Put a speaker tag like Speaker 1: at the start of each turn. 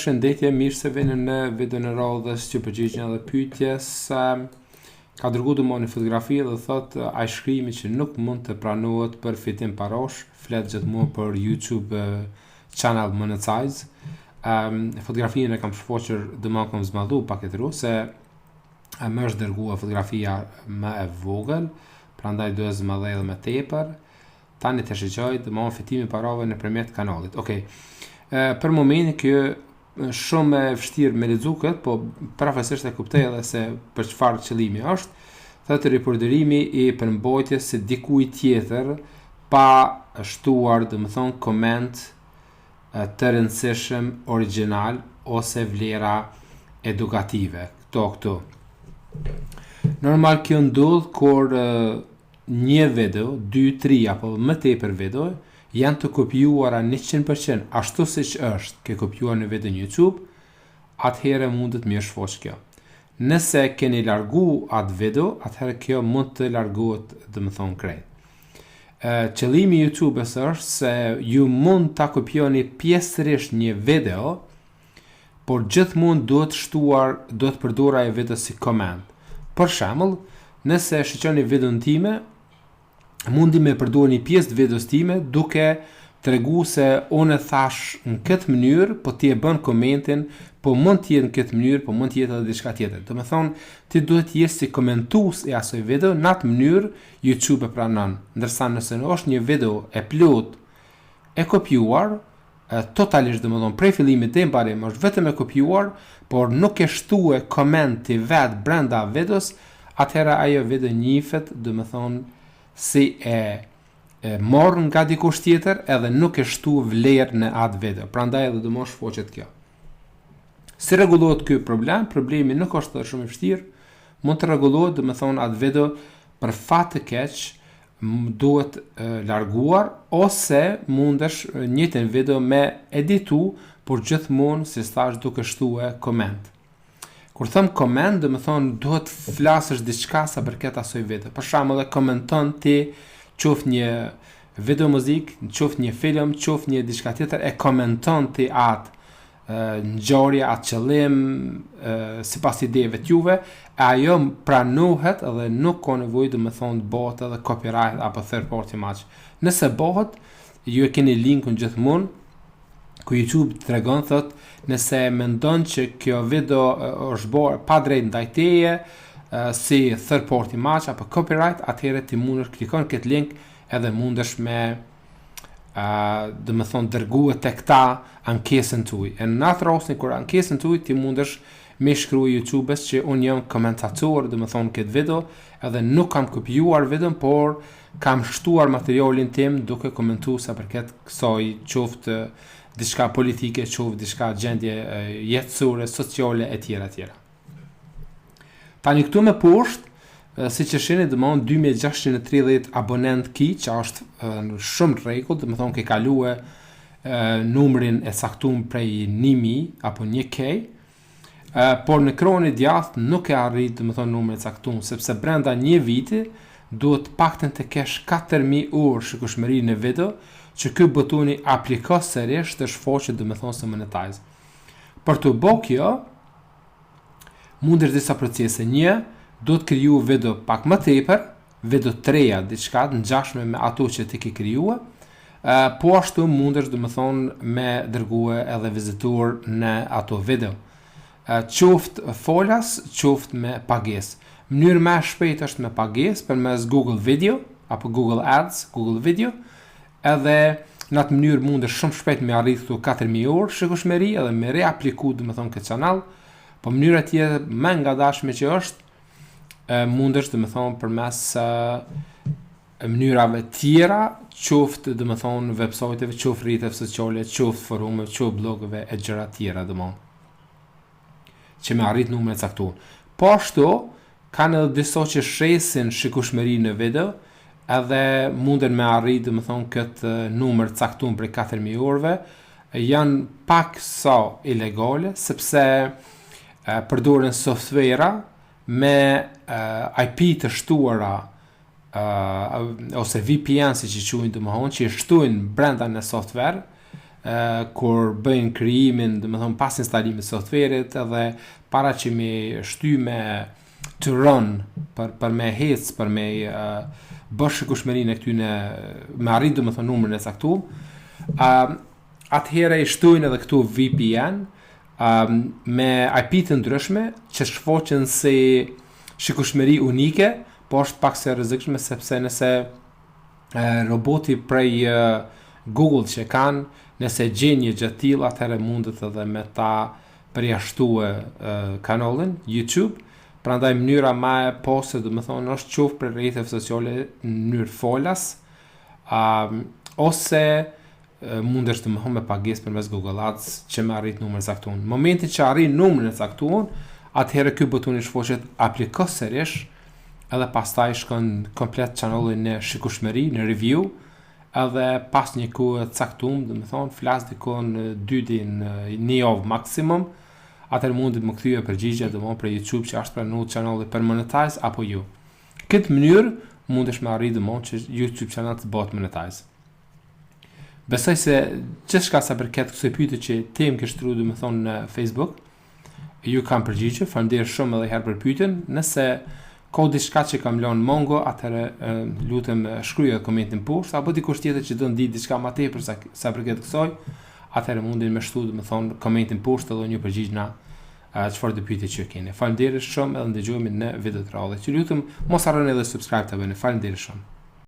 Speaker 1: Shëndetje, mirë se vini në videon e radhës që përgjigjen edhe pyetjes. Ka dërguar një fotografi dhe thotë ai shkrimi që nuk mund të pranohet për fitim parash, flet gjithmonë për YouTube channel Monetize. Fotografinë e kam shfaqur domosdoshmë kam zmadhu paketëru se më është dërguar fotografia më e vogël, prandaj do të zmadhej edhe më tepër. Tani të shqoj domosdoshmë fitimi parave nëpërmjet kanalit. Okej. Për momentin kjo shumë e vështirë me lexu këtë, po prafasisht e kuptoj edhe se për çfarë qëllimi është. Thotë riporterimi i përmbajtjes së dikujt tjetër pa shtuar, domethënë koment të rëndësishëm origjinal ose vlera edukative. Këto. Normal kjo ndodh kur një video, 2, 3 apo më tepër video janë të kopjuara 100% ashtu siç është ke kopjuar në video në YouTube, atëherë mund të mirë shfaq kjo. Nëse keni largu atë video, atëherë kjo mund të largohet, domethënë krejt. Qëllimi i YouTube-s është se ju mund ta kopjoni pjesërisht një video, por gjithmonë duhet përdor ai video si koment. Për shembull, nëse shiqoni videon time, mundi me përdor një pjesë të videos time duke tregu se unë thash në këtë mënyrë, po ti e bën komentin, po mund të jetë në këtë mënyrë, po mund të jetë edhe diçka tjetër. Domethënë, ti duhet të jesh si komentues i asaj video, në atë mënyrë YouTube e pranon. Ndërsa nëse është një video e plot e kopjuar, totalisht domethënë prej fillimit deri në mbarim është vetëm e kopjuar, por nuk e shtuar komenti vet brenda videos, atëherë ajo video njihet, domethënë si e morë nga dikush tjetër edhe nuk e shtu vlerë në atë video. Prandaj edhe do mosh shfaqet kjo. Si rregullohet ky problem? Problemi nuk është shumë i vështirë. Mund të rregullohet, domethënë atë video për fat të keq duhet larguar ose mundesh njëjtën video me editu, por gjithmonë si thash duke shtuar koment. Kur them koment, domethënë duhet flasësh diçka sa përket asoj video. Për shembull, e komenton ti qoftë një video muzik, qoftë një film, qoftë një diçka tjetër, e komenton ti atë ngjarje, atë qëllim, sipas ideve të juve, ajo pranohet edhe nuk ka nevojë domethënë të bëhet edhe copyright apo third party match. Nëse bëhet, ju e keni linkun gjithmonë ku YouTube tregon thotë nëse mendon që kjo video është bërë pa drejt ndaj teje, si third party match apo copyright, atëherë ti mundesh klikon këtë link edhe mundesh me domethënë dërguar tek ta ankesën tuaj. E në atë rast kur ankesën tuaj ti mundesh me shkruaj YouTube-s që unë jam komentator domethënë këtë video, edhe nuk kam kopjuar videon, por kam shtuar materialin tim duke komentuar sa përket kësaj qoftë diçka politike, qoftë diçka gjendje jetësore, sociale e tjera. Tani këtu me poshtë, siç e shihni, domethënë 2630 abonent ki, që është shumë rregull, domethënë ke kaluar numrin e caktuar prej 1000 apo 1k, por në ekranin e djathtë nuk e arrit domethënë numrin e caktuar, sepse brenda një viti duhet paktën të kesh 4000 orë shikueshmëri në video, që ky butoni apliko sërish të shfaqet domethënë se Monetize. Për të bërë kjo, mundesh disa procese. Një, do të kriju video pak më tepër, video 3 diçka të ngjashme me ato që ti ke krijuar. Po ashtu mundesh domethënë me dërguar edhe vizitor në ato video. Qoftë folas, qoftë me pagesë. Mënyrë më e shpejtë është me pagesë përmes Google Video apo Google Ads, Google Video. Edhe në atë mënyrë mundesh shumë shpejt me arrit këtu 4000 orë shikueshmëri edhe me reapliku domethënë këtë kanal. Po mënyra tjetër më ngadashme që është mundesh domethënë përmes mënyrave tjera, qoftë domethënë websajteve, qoftë rrjeteve sociale, qoftë forumeve, qoftë blogeve e gjëra tjera domethënë që me arrit numrin e caktuar. Po ashtu kanë edhe disa që shesin shikueshmëri në video, edhe munden me arrit domethënë këtë numër caktuar për 4000 orëve, janë pak sa ilegale sepse përdoren softvera me IP të shtuara ose VPN si që quajnë domethënë, që shtuajnë brenda në software kur bëjnë krijimin, domethënë pas instalimit të softverit edhe para që mi shty me to run për me hec, për me bësh shikueshmërinë e këtyne me arrit domethënë numrin e caktuar. Atëherë i shtojnë edhe këtu VPN me IP të ndryshme që shfaqen si shikueshmëri unike, po është pak se rrezikshme sepse nëse roboti prej Google që kanë, nëse gjen një gjë tillë, atëherë mundet edhe me ta përjashtue kanalin YouTube. Prandaj mënyra më e poste, domethënë, është qoftë për rrjetet sociale në mënyrë folas, ose mundesh domethënë me pagesë përmes Google Ads që më arrit numrin e caktuar. Në momentin që arrin numrin e caktuar, atëherë ky buton i shfaqet aplikosërisht, edhe pastaj shkon komplet kanalin në shikueshmëri, në review, edhe pas një kohë të caktuar, domethënë flas dikon 2 ditë në një javë maksimum, atëherë mundi më kthye përgjigje domethënë për YouTube që është pranuar kanali për Monetize apo jo. Këtë mënyrë mundesh me arrit domethënë që YouTube kanal të bëhet Monetize. Besoj se gjithçka sa përket kësaj pyetje që ti më ke shtruar domethënë në Facebook, ju kam përgjigje. Faleminderit shumë edhe herë për pyetjen. Nëse ka diçka që kam lënë mongo, atëherë lutem shkruaj komentin poshtë, apo dikush tjetër që do ndi diçka më tepër sa përket kësaj, atëherë mundin me shtu domethënë komentin poshtë edhe një përgjigj na çfarë do pyetje që keni. Faleminderit shumë edhe ndëgjojmë në video të radhës. Ju lutem mos harroni edhe subscribe ta bëni. Faleminderit shumë.